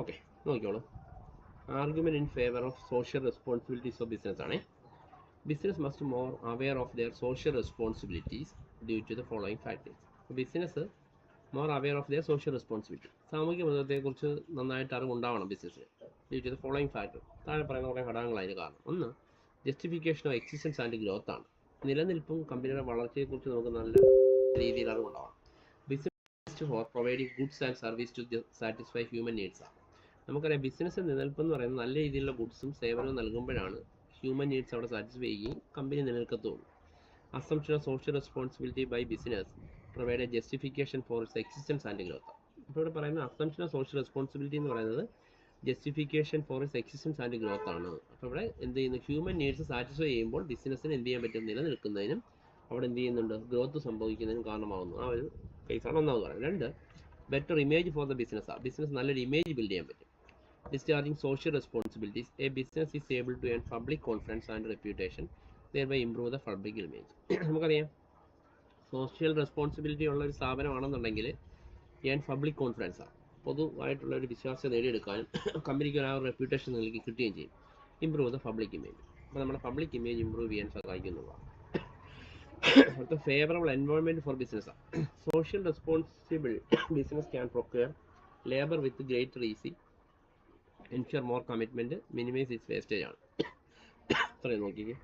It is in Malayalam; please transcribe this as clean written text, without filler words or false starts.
ഓക്കെ, നോക്കിക്കോളൂ. Argument in favour of social responsibilities of business ആണ്. Business must more aware of their social responsibilities due to the following factors. Business more aware of their social responsibility, സാമൂഹിക ബന്ധത്തെക്കുറിച്ച് നന്നായിട്ട് അറിവുണ്ടാവണം ബിസിനസ്സിന്. Due to the following factor, താഴെ പറയുന്ന കുറേ ഘടകങ്ങളായിരുന്നു കാരണം. ഒന്ന്, justification of existence and growth ആണ്. നിലനിൽപ്പും കമ്പനിയുടെ വളർച്ചയെക്കുറിച്ച് നമുക്ക് നല്ല രീതിയിൽ അറിവുണ്ടാവണം. Business for providing goods and service to satisfy human needs ആണ്. നമുക്കറിയാം ബിസിനസ് നിലനിൽപ്പെന്ന് പറയുന്നത് നല്ല രീതിയിലുള്ള ഗുഡ്സും സേവനവും നൽകുമ്പോഴാണ് ഹ്യൂമൻ നീഡ്സ് അവിടെ സാറ്റിസ്ഫൈ ചെയ്യുകയും കമ്പനി നിലനിൽക്കത്തുള്ളൂ. Assumption of social responsibility by business provide a justification for its existence and growth. ഇപ്പോൾ ഇവിടെ പറയുന്ന അസംപ്ഷൻ ഓഫ് സോഷ്യൽ റെസ്പോൺസിബിലിറ്റി എന്ന് പറയുന്നത് justification for its existence and growth ആണ്. അപ്പോൾ ഇവിടെ എന്ത് ചെയ്യുന്നു, ഹ്യൂമൻ നീഡ്സ് സാറ്റിസ്ഫൈ ചെയ്യുമ്പോൾ ബിസിനസ്സിന് എന്ത് ചെയ്യാൻ പറ്റും, നിലനിൽക്കുന്നതിനും അവിടെ എന്ത് ചെയ്യുന്നുണ്ട്, ഗ്രോത്ത് സംഭവിക്കുന്നതിനും കാരണമാകുന്നു. ആ ഒരു കേസാണ് ഒന്നാമത് പറയുന്നത്. രണ്ട്, better image for the business ആണ്. ബിസിനസ് നല്ലൊരു ഇമേജ് ബിൽഡ് ചെയ്യാൻ പറ്റും. Discharging social responsibilities, a business is able to earn public confidence and reputation, thereby improve the public image. നമുക്കറിയാം സോഷ്യൽ റെസ്പോൺസിബിലിറ്റി ഉള്ള ഒരു സ്ഥാപനമാണെന്നുണ്ടെങ്കിൽ ഏൺ പബ്ലിക് കോൺഫിഡൻസ് ആണ്. പൊതുവായിട്ടുള്ള ഒരു വിശ്വാസം നേടിയെടുക്കാനും കമ്പനിക്ക് ആ ഒരു റെപ്യൂട്ടേഷൻ നൽകി കിട്ടുകയും ചെയ്യും. ഇമ്പ്രൂവ് ദ പബ്ലിക് ഇമേജ്, അപ്പോൾ നമ്മുടെ പബ്ലിക് ഇമേജ് ഇമ്പ്രൂവ് ചെയ്യാൻ സഹായിക്കുന്നതാണ്. അടുത്ത ഫേവറബിൾ എൻവയോൺമെൻറ്റ് ഫോർ ബിസിനസ് ആണ്. Social responsible business can procure labour with greater easy, ensure more commitment, minimise its wastage ആണ്. അത്രയും നോക്കിക്കേ.